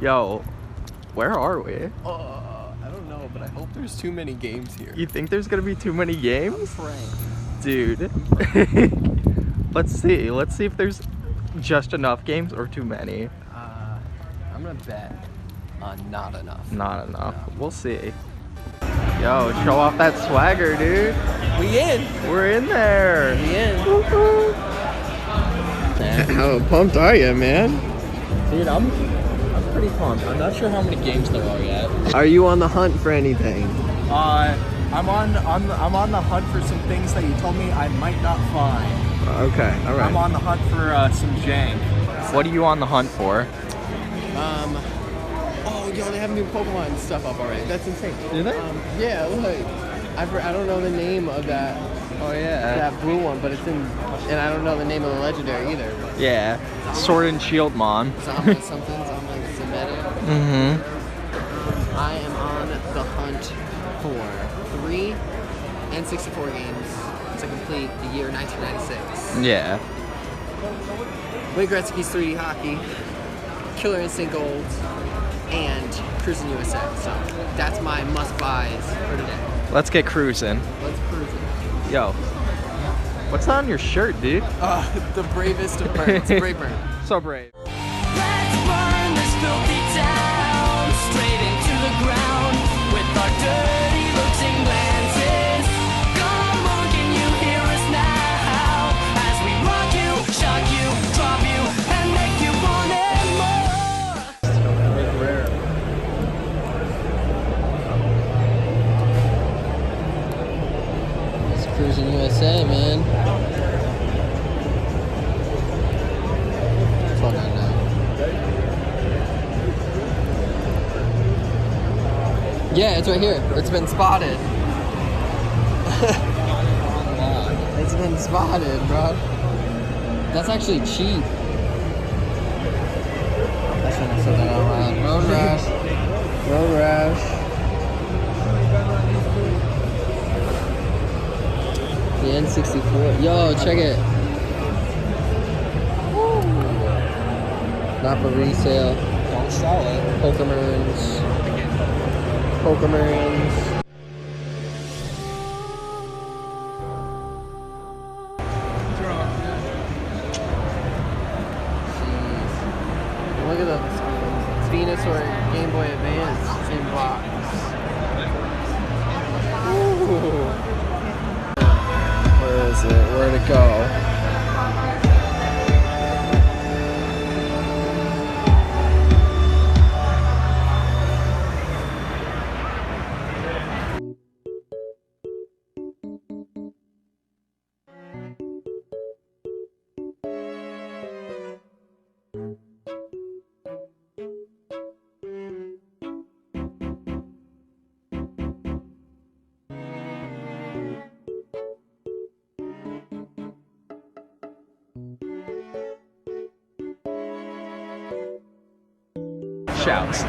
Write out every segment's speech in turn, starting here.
Yo, where are we? I don't know, but I hope there's too many games here. You think there's gonna be too many games? I'm praying. Dude. Let's see. Let's see if there's just enough games or too many. I'm gonna bet not enough. Not enough. No. We'll see. Yo, show off that swagger, dude. We in. We're in there. We in. How pumped are you, man? Dude, I'm pretty pumped. I'm not sure how many games there are yet. Are you on the hunt for anything? I'm on the hunt for some things that you told me I might not find. Okay, all right. I'm on the hunt for some jank. What are you on the hunt for? Oh, yo, they have new Pokemon stuff up already. That's insane. Do they? Yeah, look. I don't know the name of that. Oh yeah. That blue one, but it's in, and I don't know the name of the legendary either. Yeah. Sword and Shield Mon. Zombie something, Zombie Zemetic. Mm-hmm. I am on the hunt for 3 N64 games to complete the year 1996. Yeah. Wayne Gretzky's 3D Hockey, Killer Instinct Gold, and Cruising USA. So that's my must-buys for today. Let's get cruising. Let's cruise it. Yo. What's on your shirt, dude? The bravest of birds. Bravebird. So brave. Let's burn this filthy town straight into the ground with our dirty looks and glances. Come on, can you hear us now? As we rock you, shock you, drop you, and make you want it more. It's Cruising USA, man. Hold on now. Yeah, it's right here. It's been spotted. It's been spotted, bro. That's actually cheap. I shouldn't have said that out loud. Road rash. Road rash. The N64. Yo, check it. Not for resale. Don't sell it. Pokemon's. Pokemon's. Look at the Venusaur Game Boy Advance in box. Ooh. Where is it? Where'd it go? Shouts.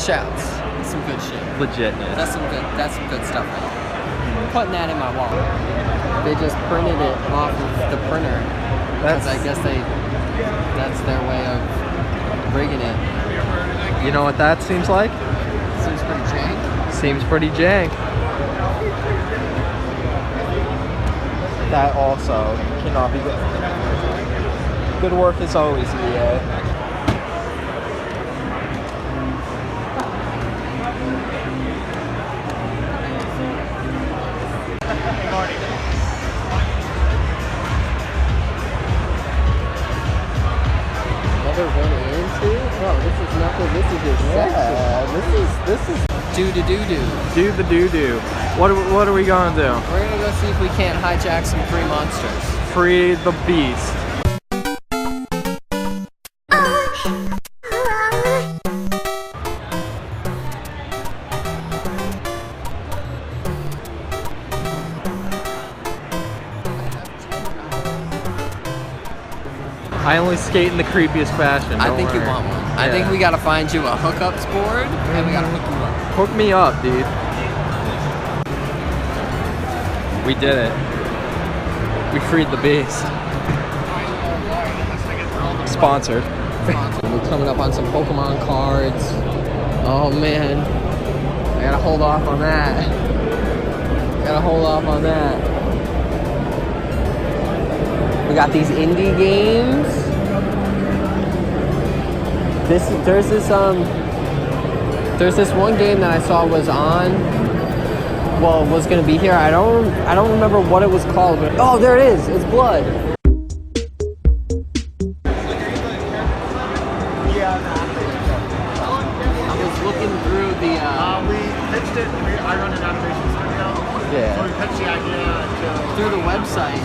Shouts. That's some good shit. Legitness. That's some good stuff. Putting that in my wall. They just printed it off of the printer. Because I guess that's their way of rigging it. You know what that seems like? Seems pretty jank. Seems pretty jank. That also cannot be good. Good work as always, EA. Another 1 and 2? Oh, this is nothing. This is your section. This is Do the doo-doo. do the doo-doo. What are we gonna do? We're gonna go see if we can't hijack some free monsters. Free the beast. I only skate in the creepiest fashion. I think you want one. I think we gotta find you a hookups board, and we gotta hook you up. Hook me up, dude. We did it. We freed the beast. Sponsored. We're coming up on some Pokemon cards. Oh man, I gotta hold off on that. Gotta hold off on that. We got these indie games. There's this one game that I saw was on. Well, was gonna be here. I don't remember what it was called. But, oh, there it is. It's Blood. I was looking through the. We pitched it. I run an animation studio. Yeah. So we pitched the idea through the website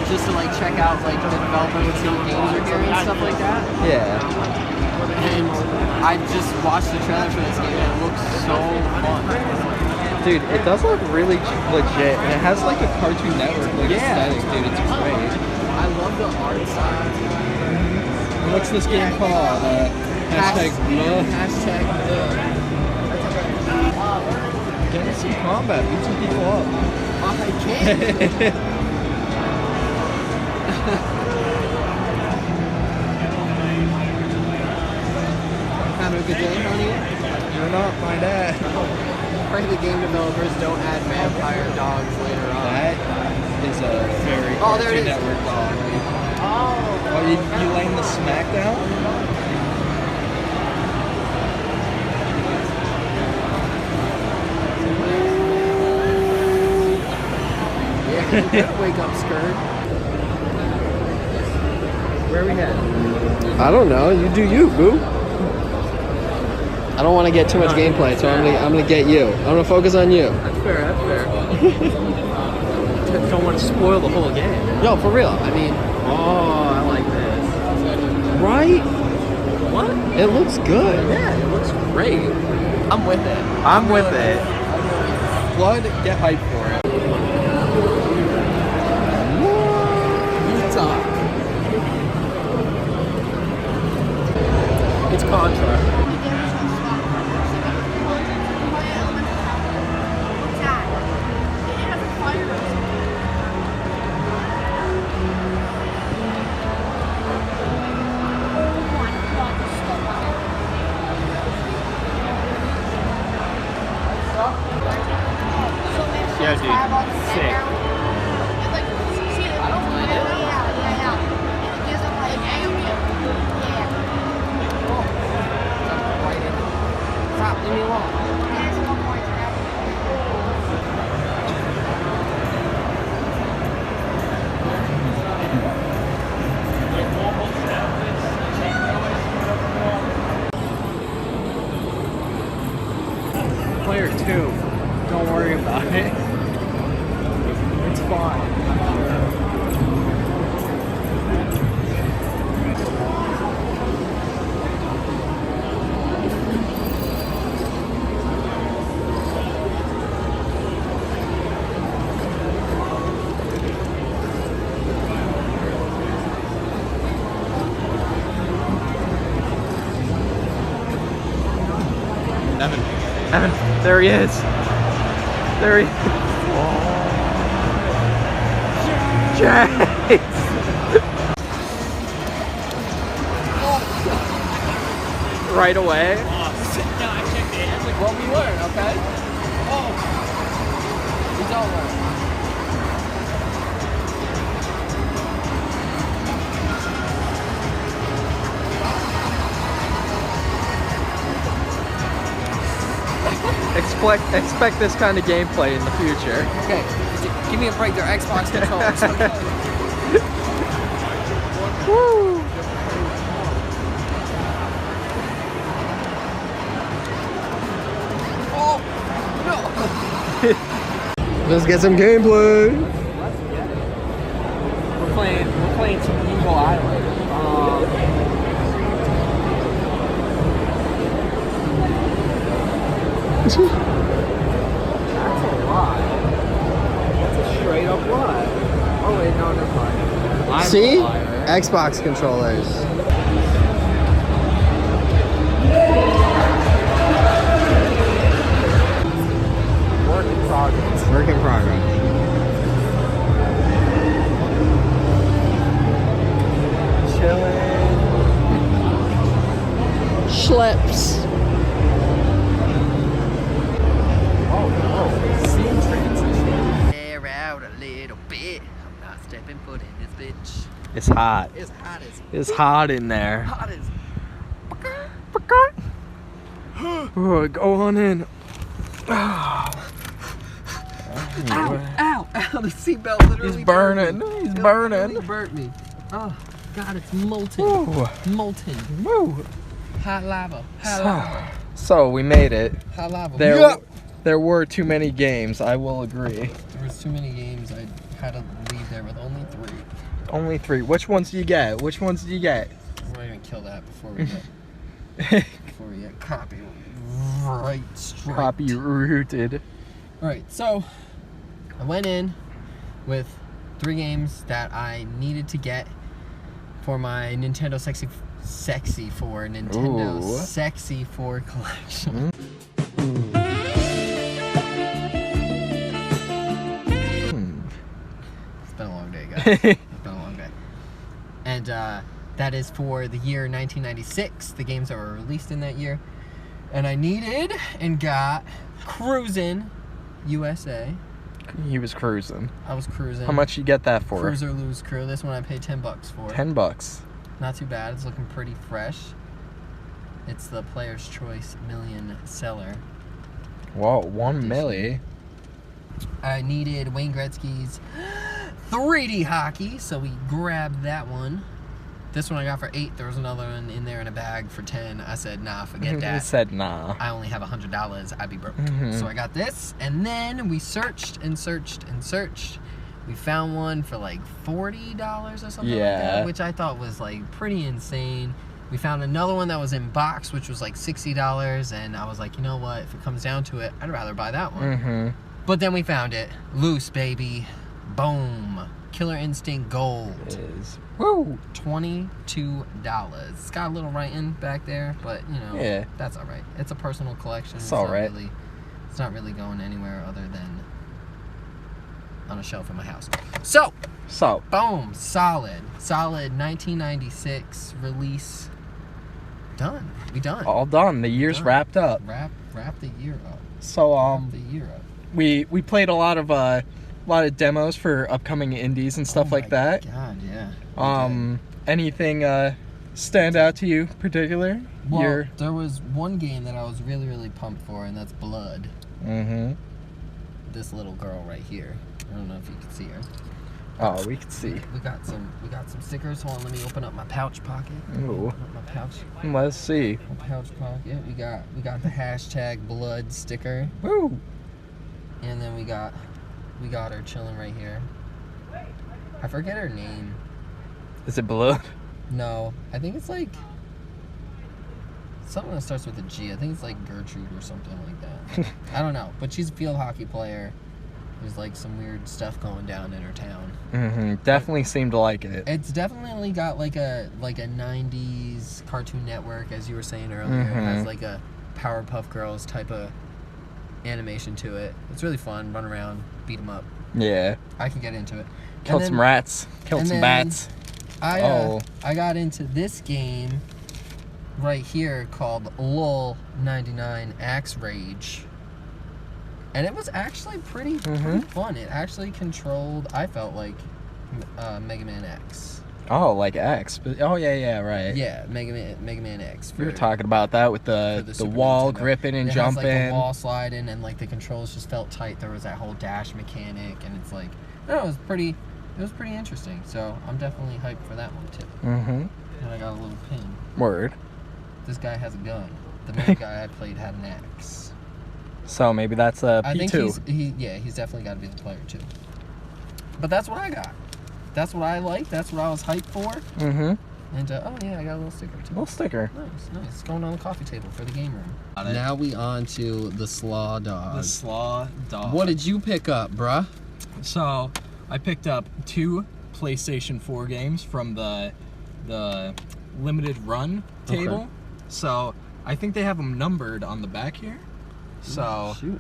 just to like check out like the developer and see what games are here and stuff like that. Yeah. And I just watched the trailer for this game and it looks so fun. Dude, it does look really legit, and it has like a Cartoon Network like aesthetic, dude. It's great. I love the art style. What's this game called? Hashtag Bluh. Hashtag Bluh. Get in some combat, beat some people up. I can't. Having a good day, honey? You're not my dad. Pray the game developers don't add vampire dogs later on. That is a very Oh, there it Cartoon is. Network dog. Oh, you laying the smack down? Yeah, you better wake up, skirt. Where are we headed? I don't know. You do you, boo. I don't want to get too much gameplay, so I'm gonna get you. I'm gonna focus on you. That's fair, that's fair. Don't want to spoil the whole game. No, for real. I mean, Oh, I like this. right? What? It looks good. Yeah, it looks great. I'm with it. I'm with it. Blood, get hyped for it. Utah. It's Contra. Yeah, dude. Sick. Stop, leave me alone. Player 2. Don't worry about it. It's fine. Evan, there he is. There he is. Jace! Right away. Well, we learn, okay? Oh. We don't learn. Expect this kind of gameplay in the future. Okay, give me a break. They're Xbox controllers. Okay. Woo! Oh no! Let's get some gameplay. We're playing some Eagle Island. That's a lie. That's a straight up lie. Oh wait, no, never mind. I'm See? a liar. Xbox controllers. Work in progress. Work in progress. Chilling. Schleps. out a little bit. I'm not stepping foot in this bitch. It's hot. It's hot as It's hot in there. hot as. Oh, go on in. Ow! Ow! The seatbelt literally. He's burning. He's burning. It burnt me. Oh God, it's molten. Ooh. Molten. Woo. Hot lava. Hot lava. So we made it. Hot lava. There were too many games. I will agree. There was too many games. I had to leave there with only 3. Only 3. Which ones do you get? Which ones do you get? We're not even kill that before we get copyright strike. Copy-rooted. Alright, so I went in with 3 games that I needed to get for my Nintendo 64 collection. It's been a long day, guys. It's been a long day. And that is for the year 1996, the games that were released in that year. And I needed and got Cruisin' USA. He was cruising. I was cruising. How much you get that for? Cruise or Lose Crew. This one I paid $10 for. $10. Not too bad. It's looking pretty fresh. It's the Player's Choice Million Seller. Whoa, 1 milli. I needed Wayne Gretzky's 3D hockey, so we grabbed that one. This one I got for $8. There was another one in there in a bag for $10. I said, nah, forget that. He said, nah. I only have $100. I'd be broke. So I got this, and then we searched and searched and searched. We found one for like $40 or something like that, which I thought was like pretty insane. We found another one that was in box, which was like $60, and I was like, you know what? If it comes down to it, I'd rather buy that one. But then we found it. Loose, baby. Boom. Killer Instinct Gold. It is. Woo! $22. It's got a little writing back there, but you know, that's all right. It's a personal collection. It's all right. It's not really going anywhere other than on a shelf in my house. So, boom, solid 1996 release. Done. We done. All done. The year's wrapped up. Wrap the year up. So Wrap the year up. we played a lot of demos for upcoming indies and stuff like that. God, yeah. Anything stand out to you particular? Well, there was one game that I was really, really pumped for, and that's Blood. This little girl right here. I don't know if you can see her. Oh, we can see. We got some stickers. Hold on, let me open up my pouch pocket. Ooh. Open up my pouch. Let's see. My pouch pocket. We got the hashtag Blood sticker. Woo! And then we got her chilling right here. I forget her name. Is it Blood? No, I think it's like something that starts with a G. I think it's like Gertrude or something like that. I don't know, but she's a field hockey player. There's like some weird stuff going down in her town. Definitely seemed to like it. It's definitely got like a 90s Cartoon Network, as you were saying earlier. It has like a Powerpuff Girls type of animation to it. It's really fun. Run around, beat them up. Yeah. I can get into it. Killed some rats. Killed some bats. I got into this game right here called LOL 99 Axe Rage. And it was actually pretty fun. It actually controlled, I felt like, Mega Man X. Oh, like X. Oh, yeah, right. Yeah, Mega Man X. We were talking about that with the wall Nintendo. gripping and it jumping. Has, like, the wall sliding, and like the controls just felt tight. There was that whole dash mechanic, and it's like, no, it was pretty interesting. So I'm definitely hyped for that one too. And I got a little pin. Word. This guy has a gun. The main guy I played had an axe. So maybe that's a P2. I think he's definitely got to be the player too. But that's what I got. That's what I like. That's what I was hyped for. And oh yeah, I got a little sticker too. Little sticker. Nice. It's going on the coffee table for the game room. Now we on to the Slaw Dog. The Slaw Dog. What did you pick up, bruh? So I picked up 2 PlayStation 4 games from the limited run table. Okay. So I think they have them numbered on the back here. So shoot.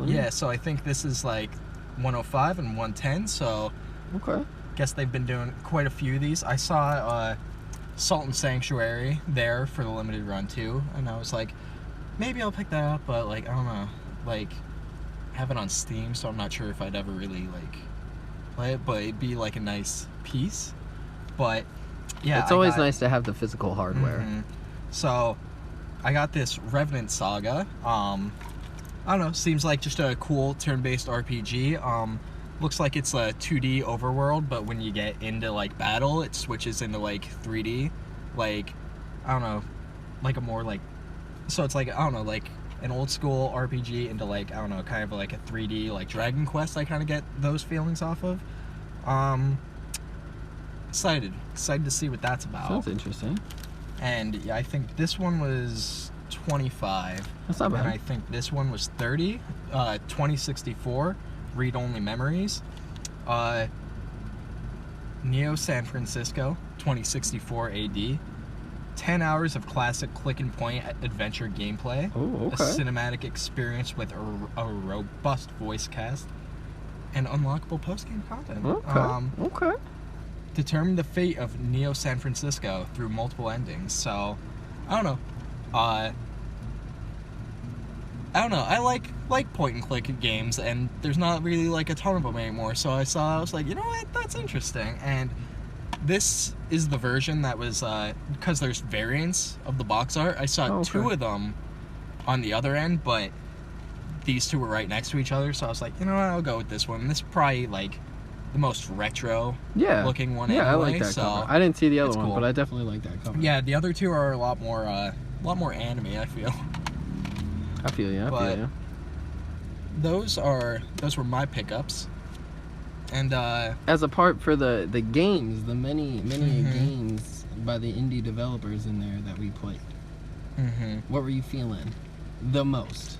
Yeah, so I think this is like 105 and 110. So okay. Guess they've been doing quite a few of these. I saw Salt and Sanctuary there for the limited run too, and I was like, maybe I'll pick that up, but like I don't know, like I have it on Steam, so I'm not sure if I'd ever really like play it, but it'd be like a nice piece. But yeah, It's always nice to have the physical hardware. So I got this Revenant Saga. I don't know, seems like just a cool turn-based RPG. Looks like it's a 2D overworld, but when you get into like battle, it switches into like 3D. Like, I don't know, like a more like, so it's like, I don't know, like an old school RPG into like, I don't know, kind of like a 3D like Dragon Quest. I kind of get those feelings off of. Excited to see what that's about. Sounds interesting. And yeah, I think this one was 25. That's not bad. And I think this one was 30. 2064, read-only memories. Neo San Francisco, 2064 AD. 10 hours of classic click-and-point adventure gameplay. Oh, okay. A cinematic experience with a robust voice cast. And unlockable post-game content. Okay. Determine the fate of Neo San Francisco through multiple endings. So, I don't know. I I like point and click games, and there's not really like a ton of them anymore. So I was like, you know what, that's interesting. And this is the version that was because there's variants of the box art. I saw two of them on the other end, but these two were right next to each other. So I was like, you know what, I'll go with this one. This is probably like the most retro looking one. Yeah, anyway, I like that so cover. I didn't see the other one, cool. but I definitely like that cover. Yeah, the other two are a lot more anime, I feel. I feel you. Those were my pickups. And as a part for the games, the many games by the indie developers in there that we played. What were you feeling the most?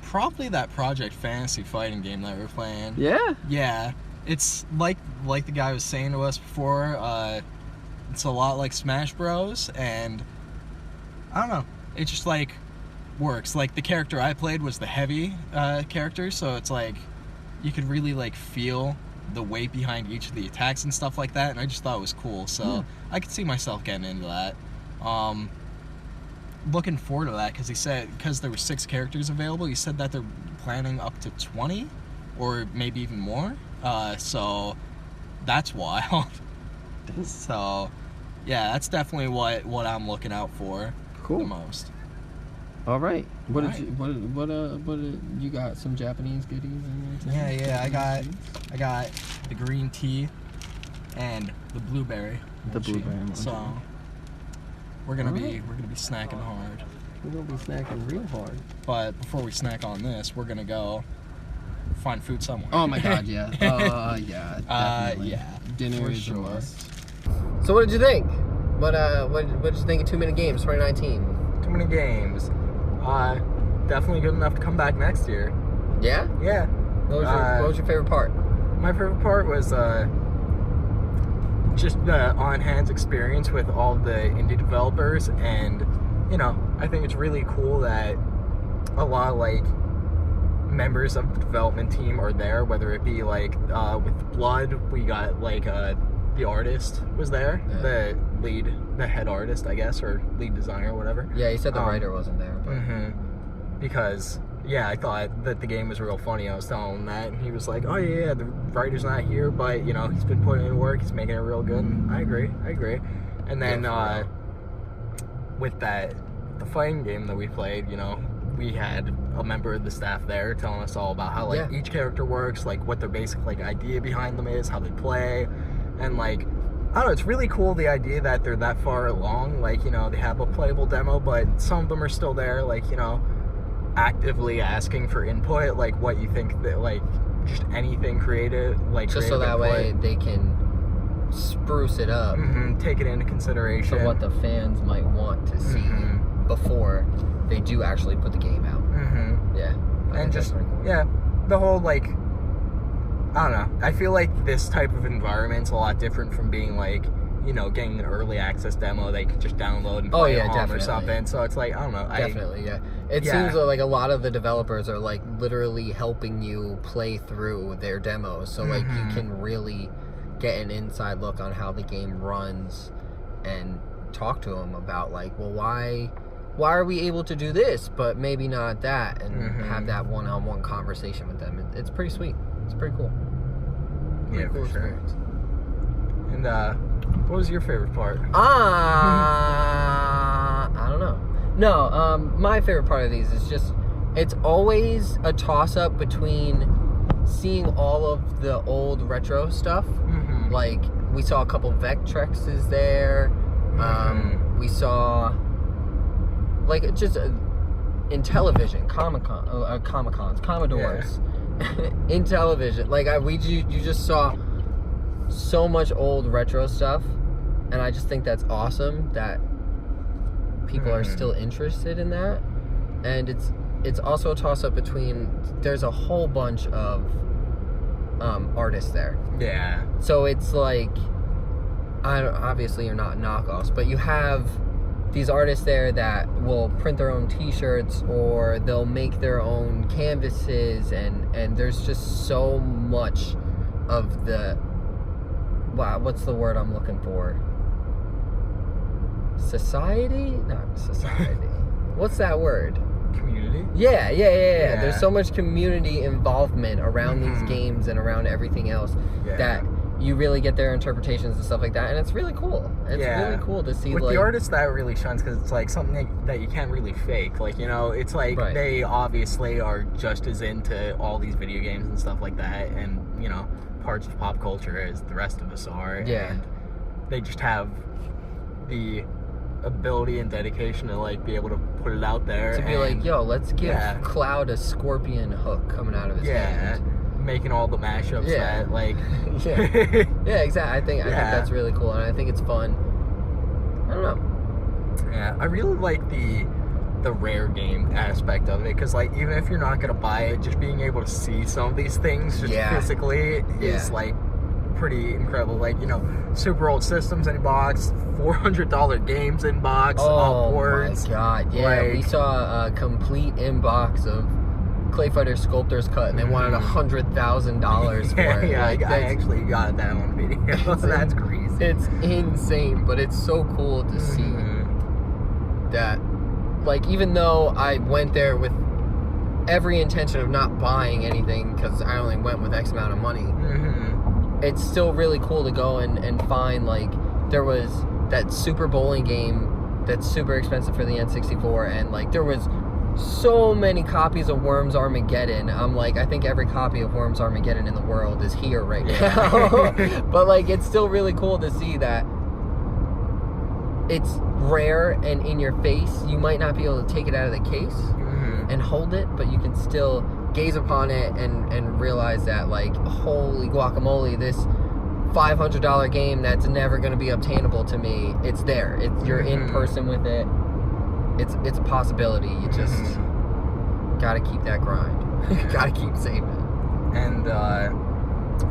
Probably that Project Fantasy fighting game that we're playing. Yeah. It's like the guy was saying to us before. It's a lot like Smash Bros. And I don't know. It just like works. Like the character I played was the heavy character, so it's like you could really like feel the weight behind each of the attacks and stuff like that. And I just thought it was cool. So I could see myself getting into that. Looking forward to that because there were 6 characters available. He said that they're planning up to 20 or maybe even more. So that's wild. So yeah, that's definitely what I'm looking out for the most. All right. What did you got? Some Japanese goodies in there? Yeah. I got the green tea and the blueberry. So we're gonna be snacking hard. We're gonna be snacking real hard. But before we snack on this, we're gonna go find food somewhere. Oh my god, yeah. Yeah, definitely. Yeah. Dinner for is sure. a must. So what did you think? What did you think of 2 Minute Games 2019? Too many games. Definitely good enough to come back next year. Yeah? Yeah. What was your favorite part? My favorite part was just the on-hands experience with all the indie developers, and I think it's really cool that a lot of like members of the development team are there, whether it be like with Blood, we got like the artist was there, the head artist, I guess, or lead designer or whatever. Yeah, you said the writer wasn't there. But... Because I thought that the game was real funny. I was telling him that, and he was like, oh yeah, the writer's not here, but he's been putting in work, he's making it real good. And I agree. And then with the fighting game that we played, we had a member of the staff there telling us all about how each character works, like what their basic like idea behind them is, how they play, and like I don't know, it's really cool the idea that they're that far along. Like they have a playable demo, but some of them are still there, like actively asking for input, like what you think that like just anything creative, like just so that way they can spruce it up, take it into consideration for what the fans might want to see before they do actually put the game out. And just cool. The whole like I don't know, I feel like this type of environment's a lot different from being like getting an early access demo they could just download and play at home or something. So it's like, I don't know. It seems like a lot of the developers are like literally helping you play through their demos. So like you can really get an inside look on how the game runs and talk to them about like, well, why are we able to do this, but maybe not that, and have that one-on-one conversation with them. It's pretty sweet. It's pretty cool. Yeah, Pretty cool for sure. experience. And what was your favorite part? I don't know. No, my favorite part of these is just, it's always a toss-up between seeing all of the old retro stuff. Mm-hmm. Like, we saw a couple Vectrexes there. We saw, like, just in television, Commodores. In television. Like, you just saw so much old retro stuff, and I just think that's awesome that people are still interested in that. And it's also a toss-up between, there's a whole bunch of artists there. Yeah. So it's like, obviously you're not knockoffs, but you have these artists there that will print their own t-shirts, or they'll make their own canvases, and there's just so much of the, wow, what's the word I'm looking for? Society? Not society. What's that word? Community? Yeah. There's so much community involvement around these games and around everything else that you really get their interpretations and stuff like that, and it's really cool. It's really cool to see. With like, the artists, that really shines because it's like something that you can't really fake. Like, you know, it's like they obviously are just as into all these video games and stuff like that, and, you know, parts of pop culture as the rest of us are. Yeah. And they just have the ability and dedication to, like, be able to put it out there. To be like, yo, let's give Cloud a scorpion hook coming out of his hand. Making all the mashups that, like... Yeah, exactly. I think that's really cool, and I think it's fun. I don't know. Yeah, I really like the rare game aspect of it, because, like, even if you're not gonna buy it, just being able to see some of these things just physically is, like, pretty incredible. Like, you know, super old systems in box, $400 games in box, upwards. Oh my god, yeah. Like, we saw a complete inbox of Clay Fighter Sculptor's Cut, and they wanted $100,000 for it. Yeah, like, I actually got that on video. That's crazy. It's insane, but it's so cool to see that. Like, even though I went there with every intention of not buying anything, because I only went with X amount of money, it's still really cool to go and find, like, there was that Super Bowling game that's super expensive for the N64, and, like, there was so many copies of Worms Armageddon. I'm like, I think every copy of Worms Armageddon in the world is here right now. But, like, it's still really cool to see that it's rare and in your face. You might not be able to take it out of the case and hold it, but you can still gaze upon it and realize that, like, holy guacamole, this $500 game that's never going to be obtainable to me, it's there. You're in person with it. It's a possibility. You just gotta keep that grind. Gotta keep saving. And I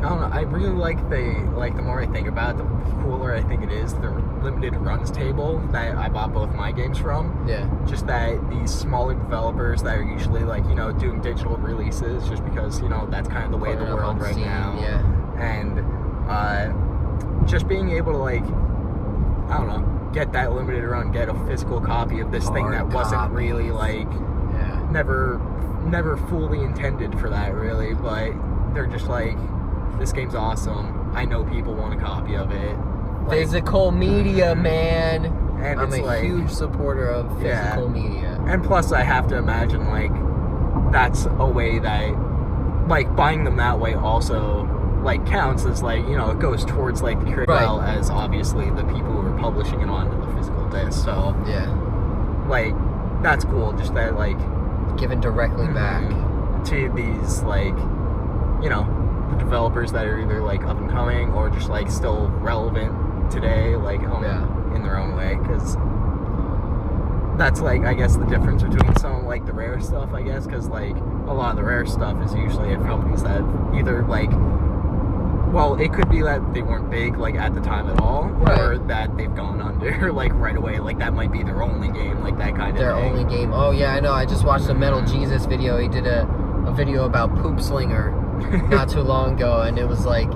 don't know, I really like the more I think about it, the cooler I think it is, the limited runs table that I bought both my games from. Yeah. Just that these smaller developers that are usually, like, you know, doing digital releases just because, you know, that's kind of the way of the world right now. Yeah. And just being able to, like, I don't know, get that limited run, get a physical copy of this thing that wasn't really, like, never fully intended for that, really, but they're just like, this game's awesome, I know people want a copy of it. Like, physical media, man. And I'm it's a like, huge supporter of physical media. And plus, I have to imagine, like, that's a way that, like, buying them that way also, like, counts as, like, you know, it goes towards, like, the creator, well as obviously the people who are publishing it onto the physical disc. So like, that's cool. Just that, like, given directly back to these, like, you know, the developers that are either, like, up and coming or just, like, still relevant today, like, in their own way, because that's, like, I guess the difference between some, like, the rare stuff, I guess, because, like, a lot of the rare stuff is usually at companies that either, like, well, it could be that they weren't big, like, at the time at all, or that they've gone under, like, right away. Like, that might be their only game, like, that kind of thing. Their only game. Oh, yeah, I know. I just watched a Metal Jesus video. He did a video about Poop Slinger not too long ago, and it was, like,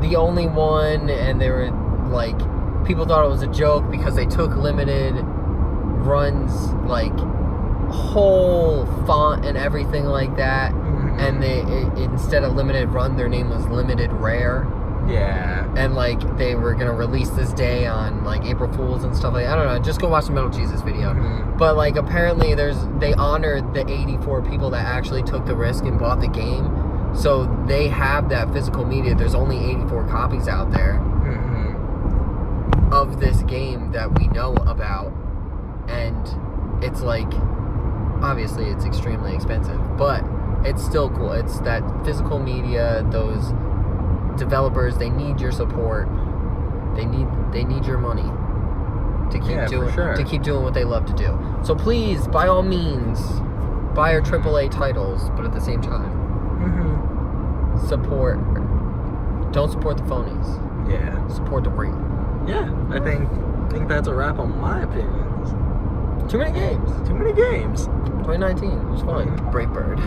the only one, and they were, like, people thought it was a joke because they took limited runs, like, whole font and everything like that, and instead of limited run, their name was limited rare. Yeah. And like they were gonna release this day on like April Fools and stuff like that. I don't know. Just go watch the Metal Jesus video. But like apparently they honored the 84 people that actually took the risk and bought the game. So they have that physical media. There's only 84 copies out there of this game that we know about, and it's like obviously it's extremely expensive, but it's still cool. It's that physical media. Those developers, they need your support. They need your money to keep doing what they love to do. So please, by all means, buy our AAA titles, but at the same time, don't support the phonies. Yeah. Support the real. Yeah, I think that's a wrap on my opinions. Too many games. 2019. It was fun. Bravebird.